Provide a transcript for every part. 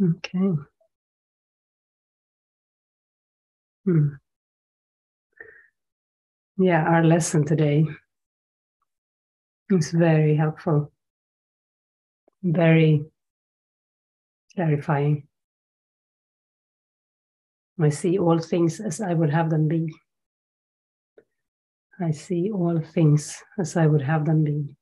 Okay. Yeah, our lesson today is very helpful, very clarifying. I see all things as I would have them be. I see all things as I would have them be.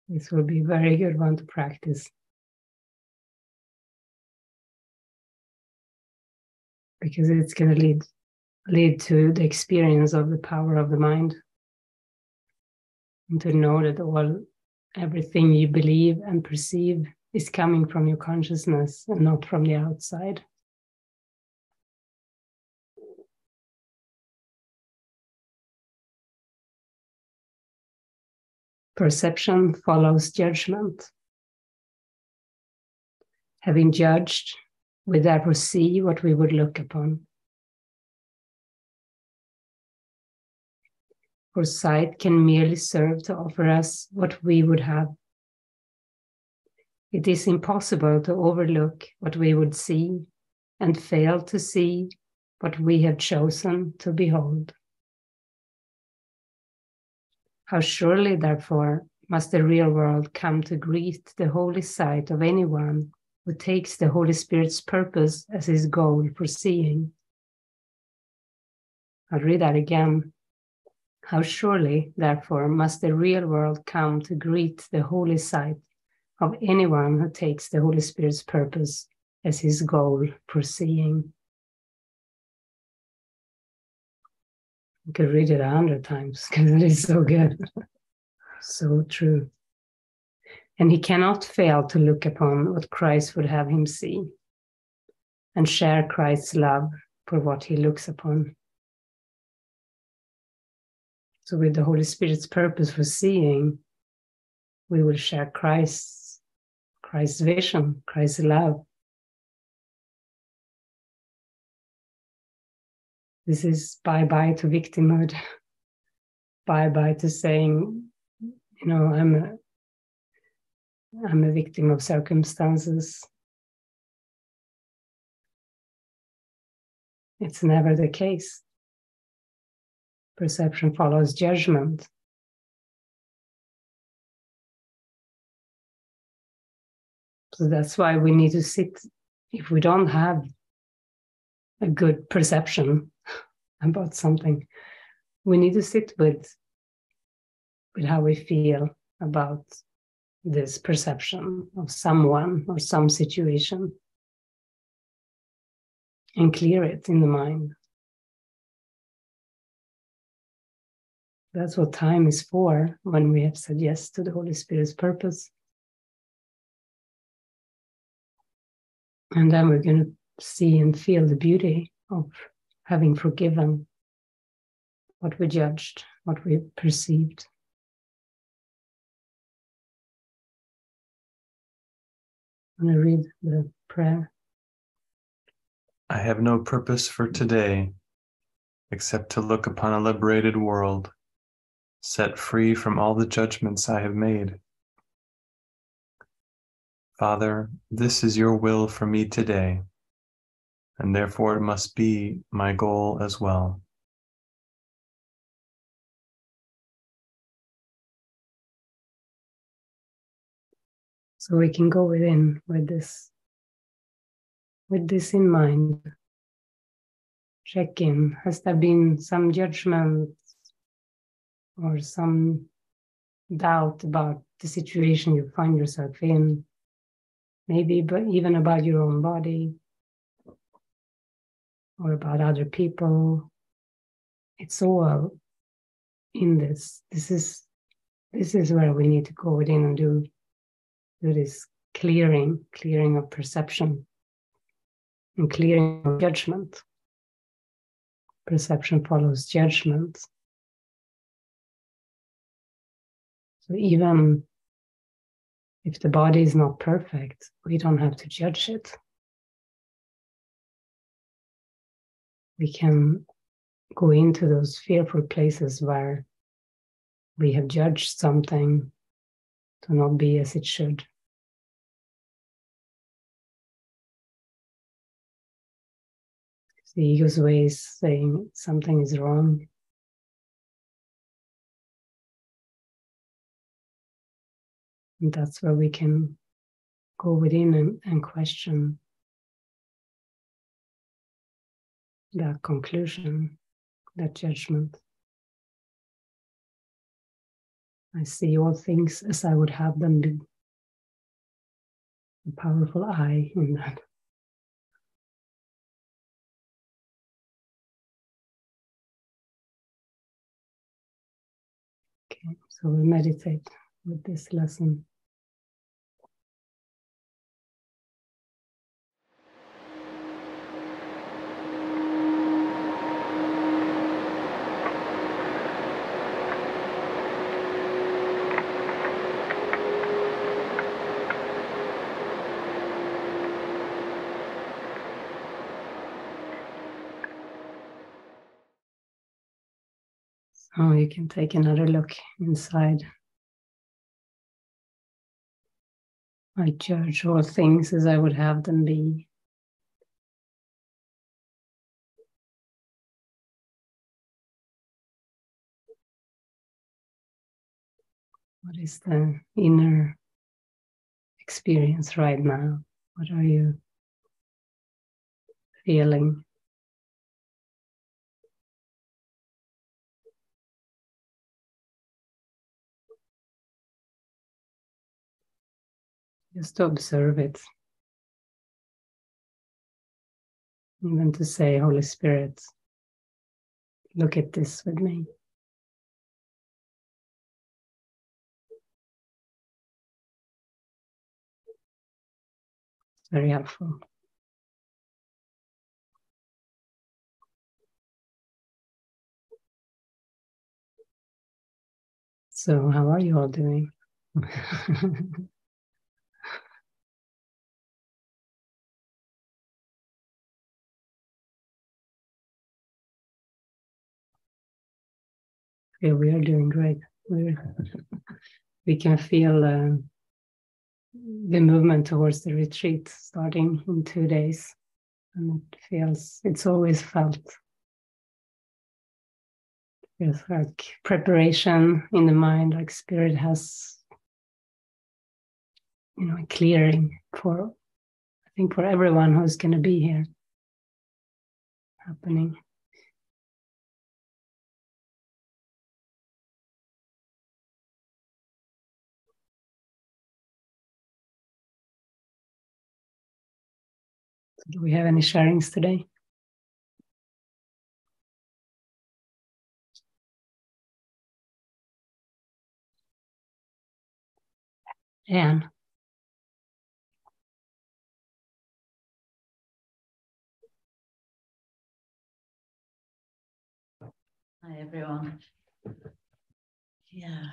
This will be a very good one to practice. Because it's going to lead to the experience of the power of the mind. And to know that everything you believe and perceive is coming from your consciousness and not from the outside. Perception follows judgment. Having judged, we therefore see what we would look upon. For sight can merely serve to offer us what we would have. It is impossible to overlook what we would see and fail to see what we have chosen to behold. How surely, therefore, must the real world come to greet the holy sight of anyone who takes the Holy Spirit's purpose as his goal for seeing. I'll read that again. How surely, therefore, must the real world come to greet the holy sight of anyone who takes the Holy Spirit's purpose as his goal for seeing. You could read it 100 times because it is so good. So true. And he cannot fail to look upon what Christ would have him see and share Christ's love for what he looks upon. So with the Holy Spirit's purpose for seeing, we will share Christ's vision, Christ's love. This is bye-bye to victimhood. Bye-bye to saying, I'm a victim of circumstances. It's never the case. Perception follows judgment. So that's why we need to sit, if we don't have a good perception about something, we need to sit with how we feel about this perception of someone or some situation and clear it in the mind. That's what time is for when we have said yes to the Holy Spirit's purpose. And then we're going to see and feel the beauty of having forgiven what we judged, what we perceived. I'm going to read the prayer. I have no purpose for today except to look upon a liberated world, set free from all the judgments I have made. Father, this is your will for me today, and therefore it must be my goal as well. So we can go within with this in mind. Check in. Has there been some judgment or some doubt about the situation you find yourself in? Maybe but even about your own body or about other people. It's all in this. This is where we need to go within and do this clearing of perception and clearing of judgment. Perception follows judgment. So even if the body is not perfect, we don't have to judge it. We can go into those fearful places where we have judged something to not be as it should. The ego's way is saying something is wrong. And that's where we can go within and question that conclusion, that judgment. I see all things as I would have them be. A powerful I in that. Okay, so we meditate with this lesson. So you can take another look inside. I judge all things as I would have them be. What is the inner experience right now? What are you feeling? Just to observe it. And then to say, Holy Spirit, look at this with me. It's very helpful. So how are you all doing? Yeah, we are doing great. We can feel the movement towards the retreat starting in 2 days. And it's always felt. It's like preparation in the mind, like spirit has, a clearing for, I think, for everyone who's going to be here happening. Do we have any sharings today? Anne? Hi everyone. Yeah.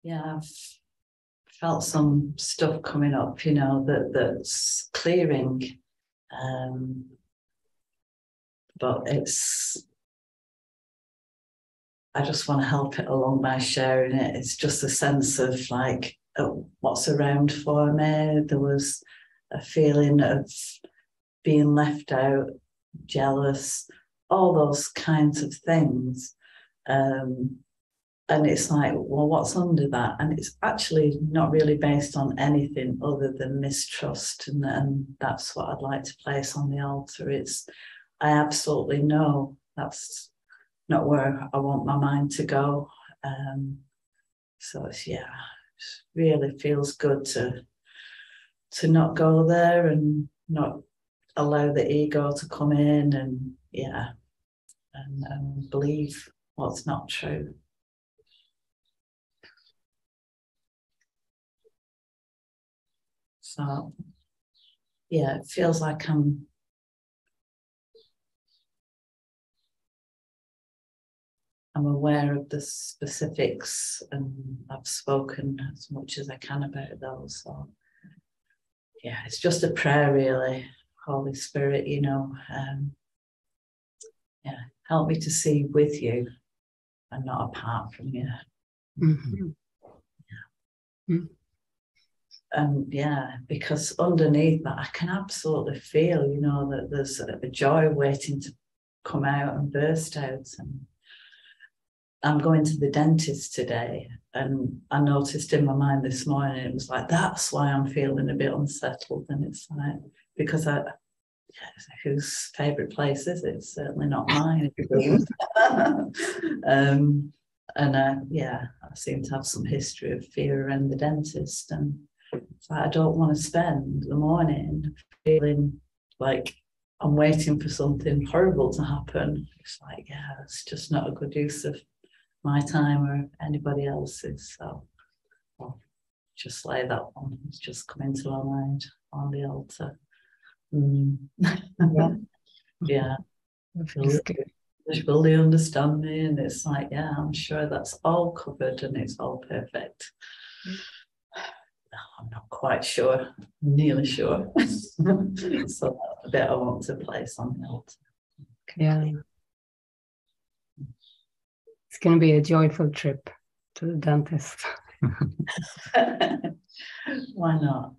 I've felt some stuff coming up, that's clearing. But I just want to help it along by sharing it. It's just a sense of like what's around for me. There was a feeling of being left out, jealous, all those kinds of things. And it's like, well, what's under that? And it's actually not really based on anything other than mistrust. And that's what I'd like to place on the altar. I absolutely know that's not where I want my mind to go. So it really feels good to not go there and not allow the ego to come in and believe what's not true. So it feels like I'm aware of the specifics, and I've spoken as much as I can about those. So it's just a prayer really. Holy Spirit, help me to see with you and not apart from you. Mm-hmm. Yeah. Mm. And yeah, because underneath that, I can absolutely feel, you know, that there's a joy waiting to come out and burst out. And I'm going to the dentist today, and I noticed in my mind this morning, it was like, that's why I'm feeling a bit unsettled. And it's like, because whose favourite place is it? It's certainly not mine. I seem to have some history of fear around the dentist, and so I don't want to spend the morning feeling like I'm waiting for something horrible to happen. It's like, yeah, it's just not a good use of my time or anybody else's. So I'll just lay that one. It's just come into my mind on the altar. Yeah. Will they understand me? And it's like, yeah, I'm sure that's all covered and it's all perfect. I'm not quite sure, nearly sure. So that's a bit I want to place on the altar. Yeah. It's going to be a joyful trip to the dentist. Why not?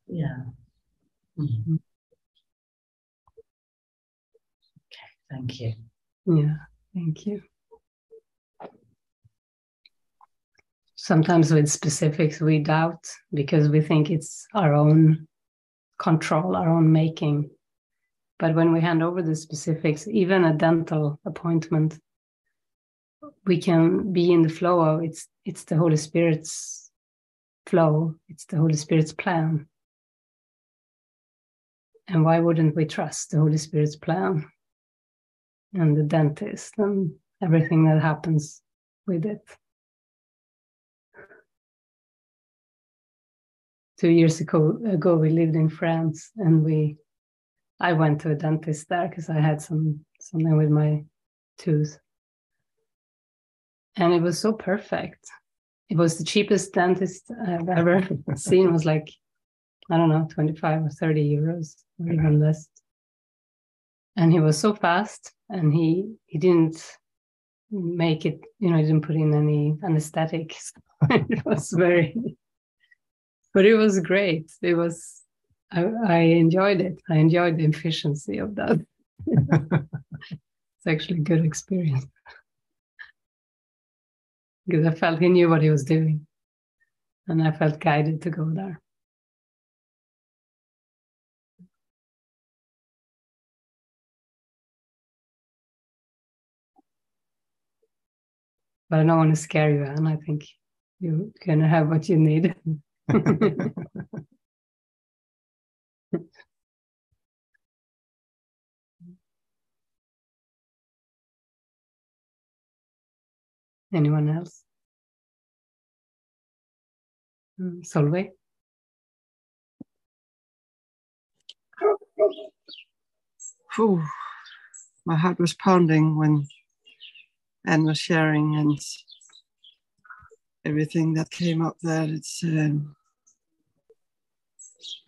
Yeah. Mm-hmm. Okay, thank you. Yeah, thank you. Sometimes with specifics we doubt because we think it's our own control, our own making. But when we hand over the specifics, even a dental appointment, we can be in the flow of it's the Holy Spirit's flow, it's the Holy Spirit's plan. And why wouldn't we trust the Holy Spirit's plan and the dentist and everything that happens with it? 2 years ago we lived in France, and I went to a dentist there because I had something with my tooth. And it was so perfect. It was the cheapest dentist I've ever seen. It was like, I don't know, 25 or 30 euros or even less. And he was so fast, and he didn't make it, he didn't put in any anesthetics. It was but it was great. It was, I enjoyed it. I enjoyed the efficiency of that. It's actually a good experience. Because I felt he knew what he was doing. And I felt guided to go there. But I don't want to scare you, Anne. I think you're going to have what you need. Anyone else? Solveig? Whew. My heart was pounding when Anne was sharing, and everything that came up there. It's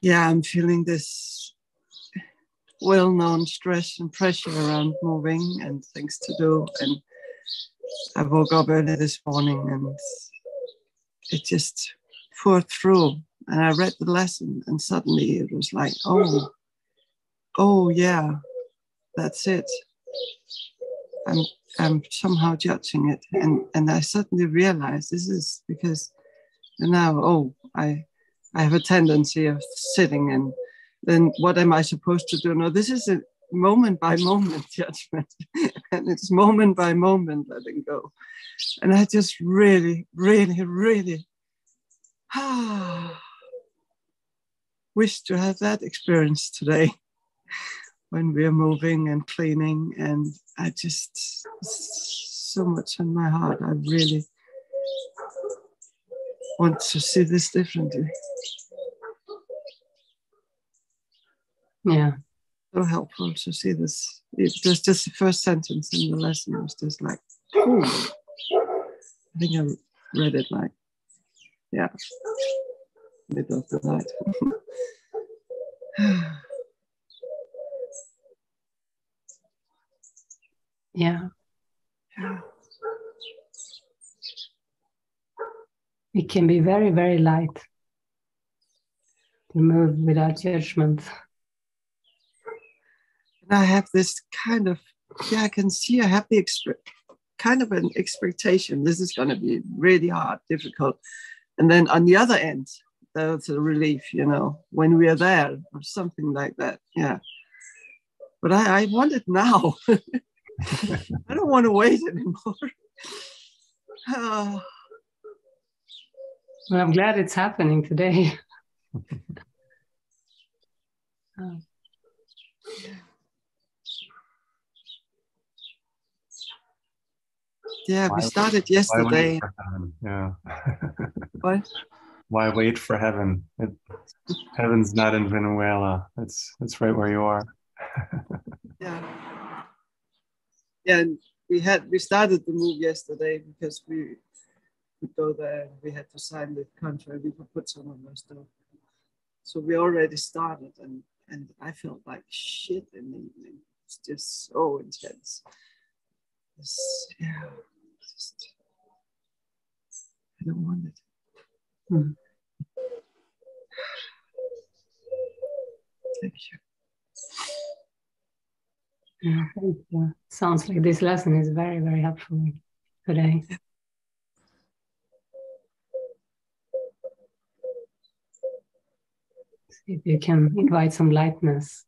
I'm feeling this well-known stress and pressure around moving and things to do. And I woke up early this morning and it just poured through. And I read the lesson, and suddenly it was like, oh yeah, that's it. I'm somehow judging it. And I suddenly realized this is because now, I have a tendency of sitting, and then what am I supposed to do? No, this is a moment by moment judgment. And it's moment by moment letting go. And I just really, really, really wish to have that experience today when we are moving and cleaning. And I just, so much in my heart, I really want to see this differently. Yeah. So helpful to see this. It was just the first sentence in the lesson. It was just like, ooh. I think I read it like, middle of the night. Yeah. Yeah. It can be very, very light to move without judgment. And I have this kind of, I can see I have the kind of an expectation. This is going to be really hard, difficult. And then on the other end, there's a relief, when we are there or something like that. Yeah. But I want it now. I don't want to wait anymore. Well, I'm glad it's happening today. Yeah, we started yesterday. Yeah. What? Why wait for heaven? Heaven's not in Venezuela. It's right where you are. Yeah. Yeah, and we started the move yesterday because we could go there and we had to sign the contract. We could put some of our stuff. So we already started, and I felt like shit in the evening. It's just so intense. I don't want it. Thank you. Yeah, thank you. Sounds like this lesson is very, very helpful today. See if you can invite some lightness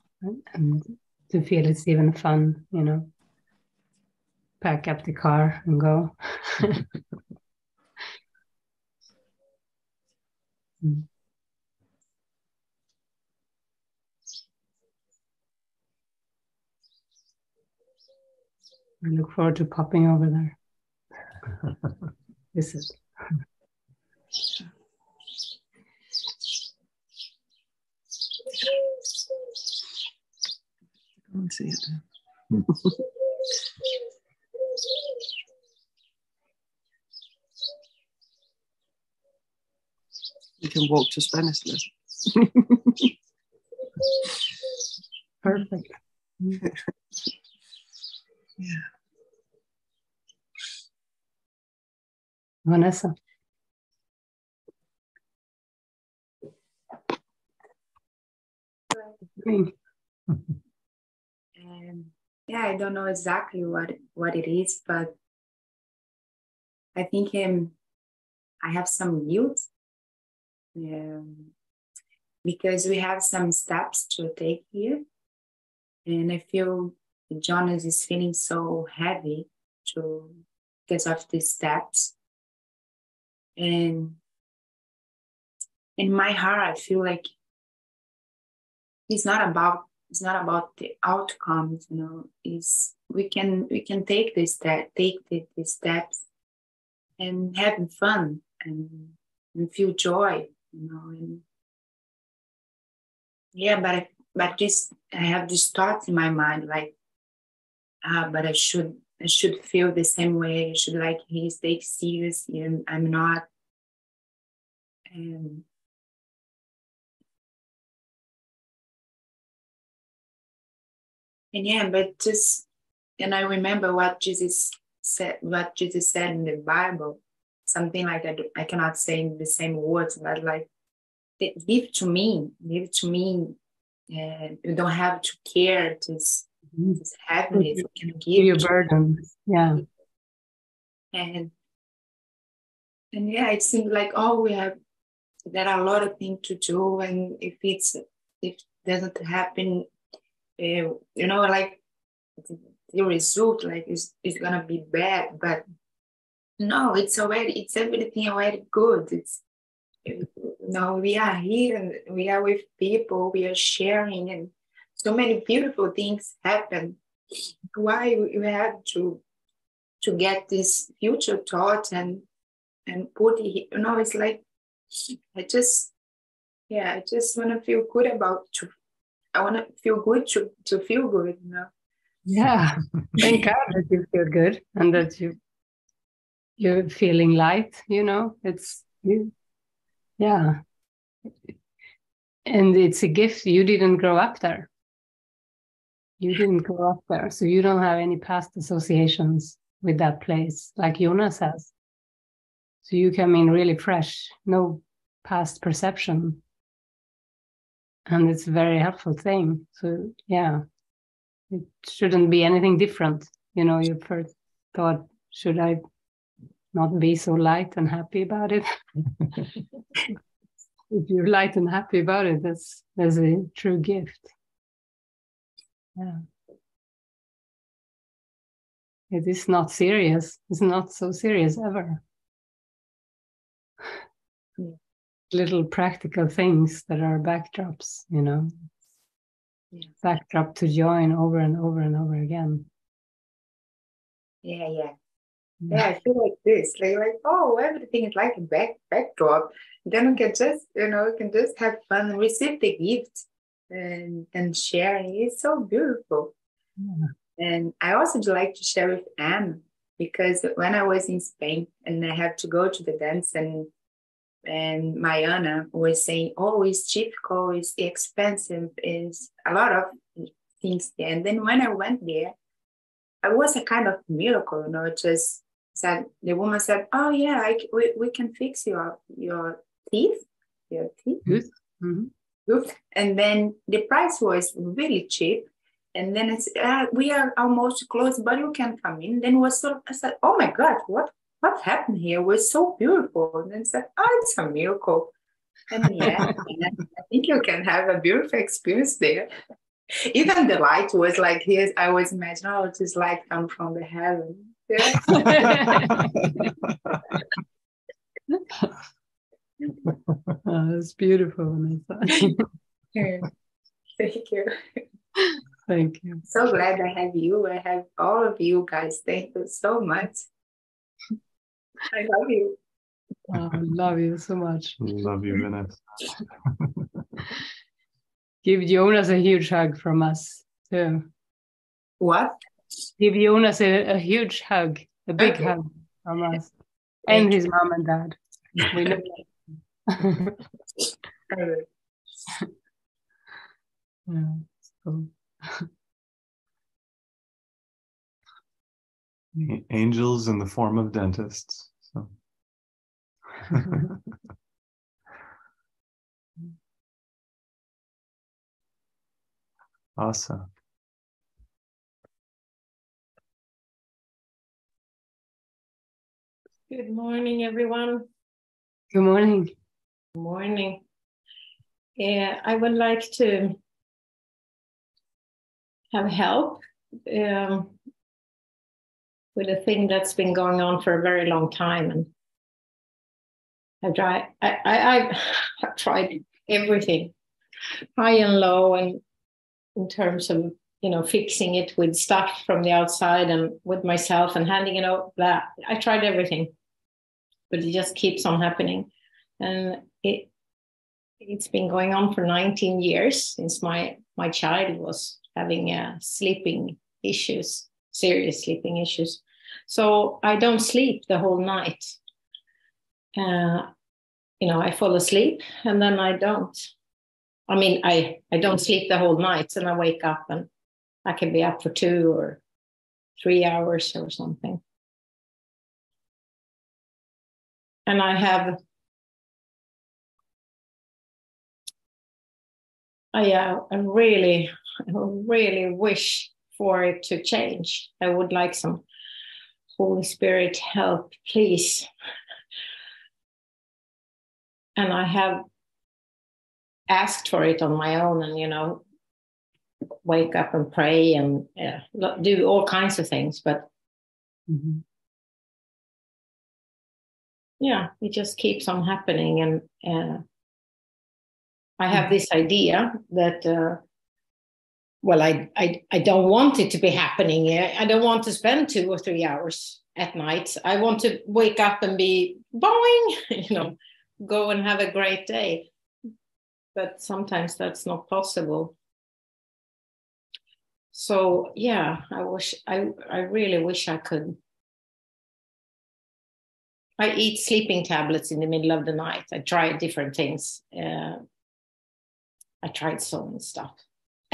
and to feel it's even fun, pack up the car and go. I look forward to popping over there. Visit. I can't see it. You can walk to Spanish lesson. Perfect. Yeah. Vanessa. I don't know exactly what it is, but I think I have some guilt because we have some steps to take here, and I feel Jonas is feeling so heavy because of these steps, and in my heart I feel like it's not about the outcomes, Is we can take the steps and having fun and feel joy, And but just I have these thoughts in my mind like, but I should feel the same way. I should like he takes seriously, and I'm not. And I remember what Jesus said in the Bible, something like I cannot say in the same words, but like, give to me. You don't have to care. This happiness can give your burden. Yeah. And it seems like there are a lot of things to do, and if it doesn't happen, like the result is gonna be bad. But no, it's everything already good. We are here and we are with people, we are sharing, and so many beautiful things happen. Why we have to get this future thought and put it, it's like I just want to feel good I want to feel good to feel good, Yeah, thank God that you feel good and that you're feeling light, it's you. Yeah. And it's a gift. You didn't grow up there. You didn't grow up there, so you don't have any past associations with that place like Jonas has. So you come in really fresh, no past perception. And it's a very helpful thing. So yeah, it shouldn't be anything different. You know, you first thought, should I not be so light and happy about it? If you're light and happy about it, that's a true gift. Yeah. It is not serious. It's not so serious ever. Yeah. Little practical things that are backdrops, you know. Yeah. Backdrop to join over and over and over again. Yeah, I feel like this, like oh, everything is like a backdrop. Then we can just, have fun and receive the gift and share. It's so beautiful. Yeah. And I also like to share with Anne, because when I was in Spain and I had to go to the dance, and Mariana was saying, oh, it's difficult, it's expensive, it's a lot of things there. And then when I went there, it was a kind of miracle, it just said, the woman said, oh yeah, we can fix your teeth. Mm-hmm. And then the price was really cheap. And then it's we are almost closed, but you can come in. Then I said, oh my God, what happened here? It was so beautiful. And then said, oh, it's a miracle. And yeah, I think you can have a beautiful experience there. Even the light was like here. I was imagining, oh, this light come from the heaven. Yeah. Oh, that's beautiful, Vanessa. Thank you. Thank you. So glad I have you. I have all of you guys. Thank you so much. I love you. Oh, I love you so much. Love you, Vanessa. Give Jonas a huge hug from us too. What? Give Jonas a huge hug, a big hug from us. And his mom and dad. We know. Yeah, so. Angels in the form of dentists. So. Awesome. Good morning, everyone. Good morning. Good morning. I would like to have help with a thing that's been going on for a very long time, and I've tried everything, high and low, and in terms of fixing it with stuff from the outside and with myself and handing it out. Blah. I tried everything, but it just keeps on happening, and it's been going on for 19 years since my child was having sleeping issues, serious sleeping issues. So I don't sleep the whole night. I fall asleep and then I don't. I mean, I don't sleep the whole night, and I wake up and I can be up for 2 or 3 hours or something. And I really wish for it to change. I would like some Holy Spirit help, please. And I have asked for it on my own, and wake up and pray and do all kinds of things, but it just keeps on happening. And I have this idea that I don't want it to be happening. I don't want to spend 2 or 3 hours at night. I want to wake up and be boing, go and have a great day. But sometimes that's not possible. So I really wish I could. I eat sleeping tablets in the middle of the night. I tried different things. I tried so many stuff.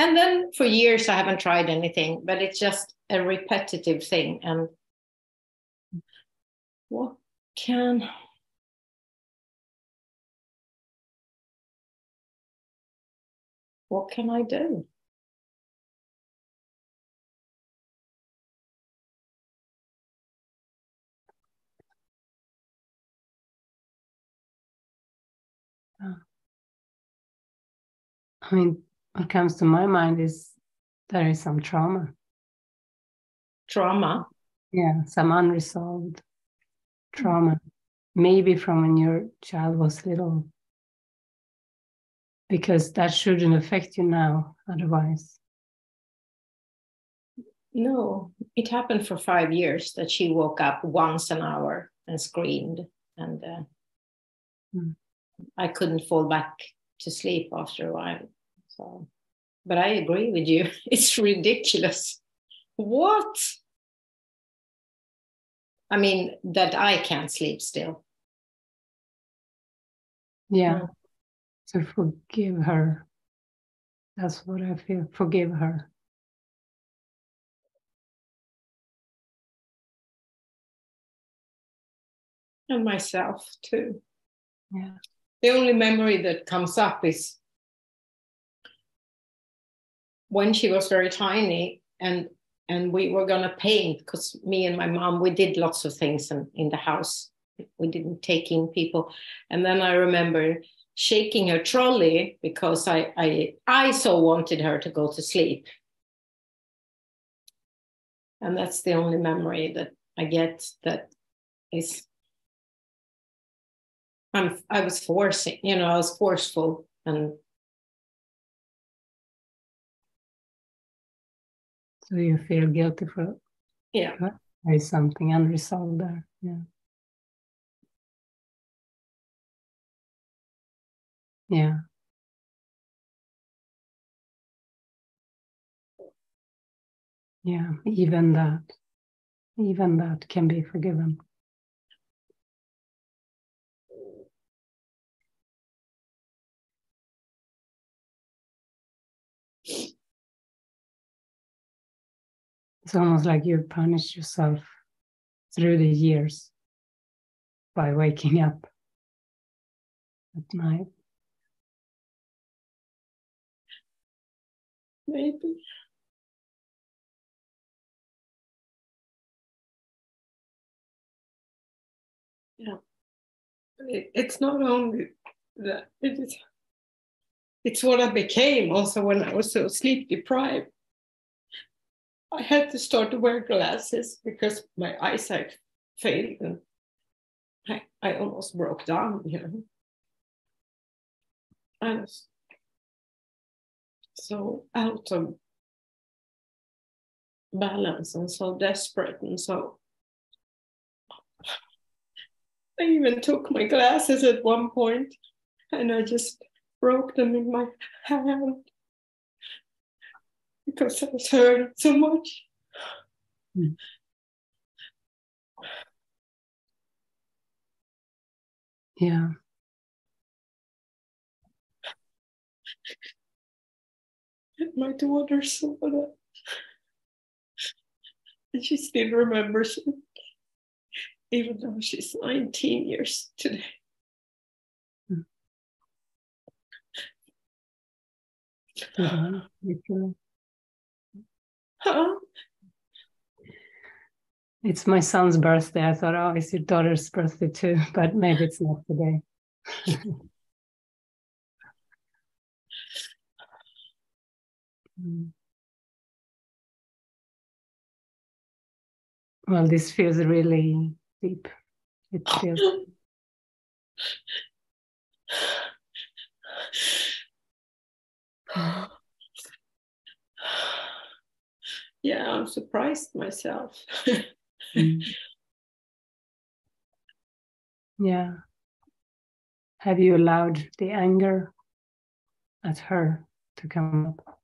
And then for years, I haven't tried anything, but it's just a repetitive thing. And what can I do? I mean, what comes to my mind is there is some trauma. Trauma? Yeah, some unresolved trauma. Maybe from when your child was little. Because that shouldn't affect you now, otherwise. No, it happened for 5 years that she woke up once an hour and screamed. And I couldn't fall back to sleep after a while. So, but I agree with you. It's ridiculous. What? I mean, that I can't sleep still. Yeah. To forgive her. That's what I feel. Forgive her. And myself too. Yeah. The only memory that comes up is when she was very tiny and we were going to paint, because me and my mom, we did lots of things in the house. We didn't take in people. And then I remember shaking her trolley because I so wanted her to go to sleep. And that's the only memory that I get that is, I was forcing, I was forceful. And so you feel guilty for yeah. There is something unresolved there. Yeah. Yeah. Yeah. Even that can be forgiven. It's almost like you punish yourself through the years by waking up at night. Maybe. Yeah. It's not only that, it's what I became also when I was so sleep deprived. I had to start to wear glasses because my eyesight failed and I almost broke down, I was so out of balance and so desperate, and so I even took my glasses at one point and I just broke them in my hand because I was hurting so much. Yeah. And my daughter saw that. And she still remembers it, even though she's 19 years today. Huh? It's my son's birthday. I thought, oh, it's your daughter's birthday too, but maybe it's not today. Well, this feels really deep. It feels. Yeah, I'm surprised myself. Yeah. Have you allowed the anger at her to come up?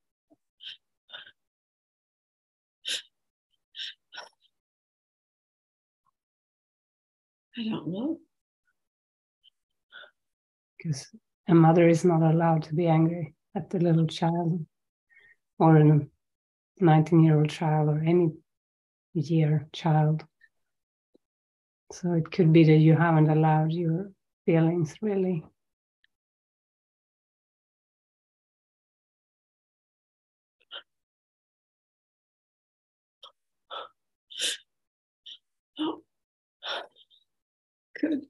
I don't know. Because a mother is not allowed to be angry at the little child. or a 19-year-old child or any year child. So it could be that you haven't allowed your feelings really. Oh, good.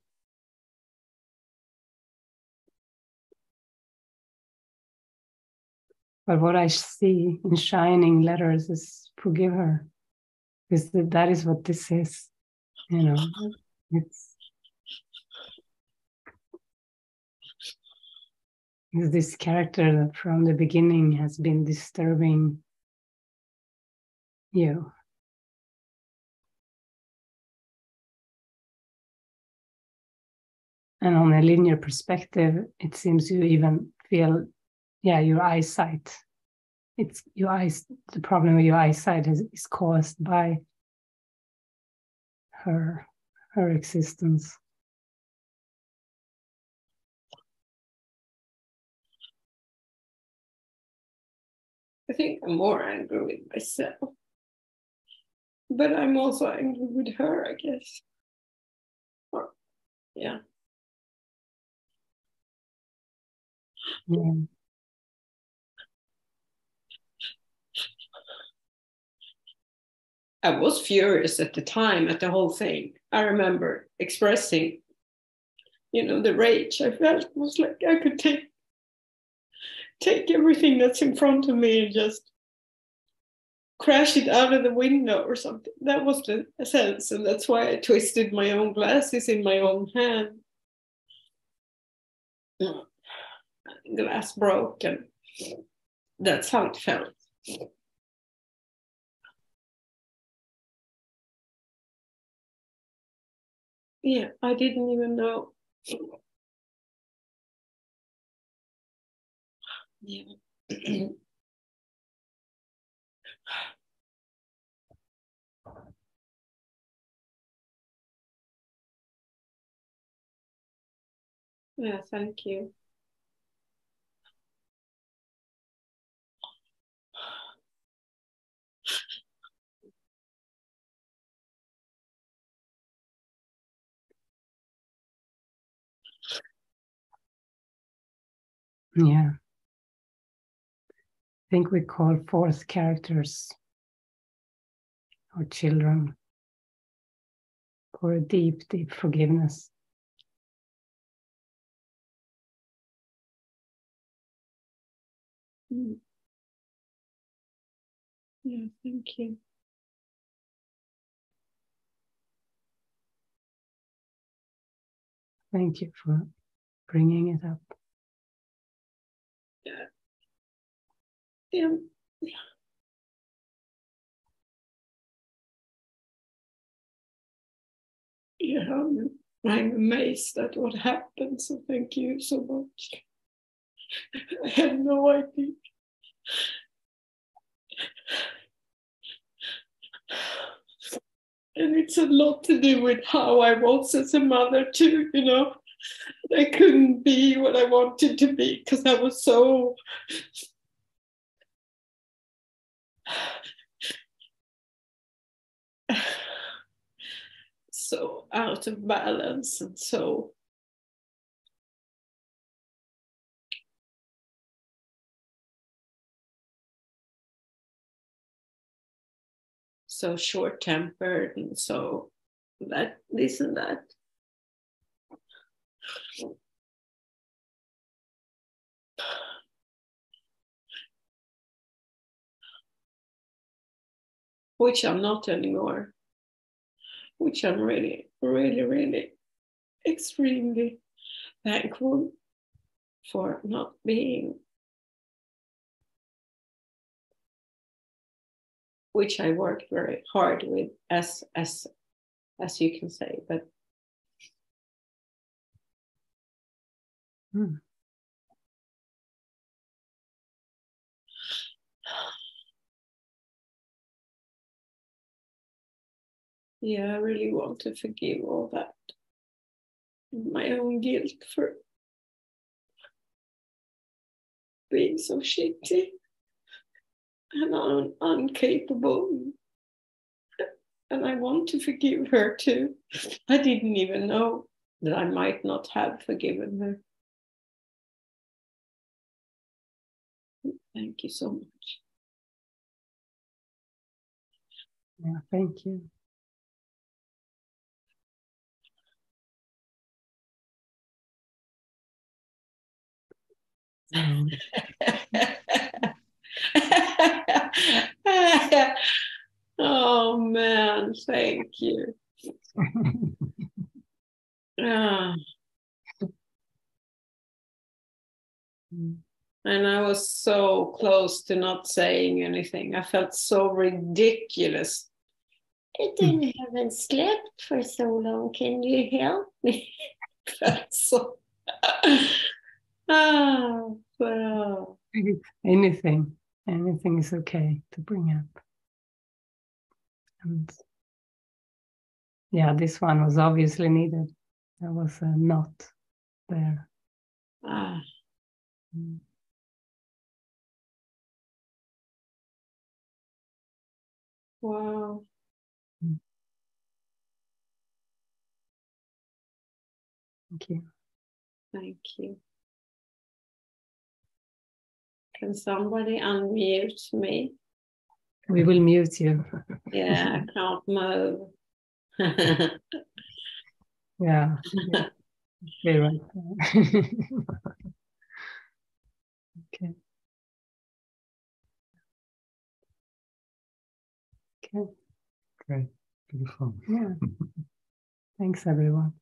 But what I see in shining letters is forgive her. Because that is what this is. You know, it's this character that from the beginning has been disturbing you. And on a linear perspective, it seems you even feel, your eyesight. It's your eyes. The problem with your eyesight is caused by her existence. I think I'm more angry with myself. But I'm also angry with her, I guess. Or, yeah. Yeah. I was furious at the time at the whole thing. I remember expressing, the rage I felt. It was like I could take everything that's in front of me and just crash it out of the window or something. That was the sense, and that's why I twisted my own glasses in my own hand. Glass broke, and that's how it felt. Yeah, I didn't even know. Yeah. Yeah, thank you. Yeah. I think we call forth characters or children for a deep, deep forgiveness. Yeah, thank you. Thank you for bringing it up. Yeah. Yeah, I'm amazed at what happened, so thank you so much. I have no idea. And it's a lot to do with how I was as a mother too, I couldn't be what I wanted to be because I was so out of balance and so short-tempered and so this and that. Which I'm not anymore. Which I'm really, really, really extremely thankful for not being. Which I worked very hard with, as you can say, but yeah, I really want to forgive all that. My own guilt for being so shitty. and I'm incapable. And I want to forgive her too. I didn't even know that I might not have forgiven her. Thank you so much. Yeah, thank you. Oh man, thank you. And I was so close to not saying anything. I felt so ridiculous. I haven't slept for so long. Can you help me? So, wow. Anything is okay to bring up. And yeah, this one was obviously needed. There was a knot there. Wow. Thank you. Thank you. Can somebody unmute me? We will mute you. Yeah, I can't move. Yeah. Stay right there. Okay. Okay. Great. Beautiful. Yeah. Thanks, everyone.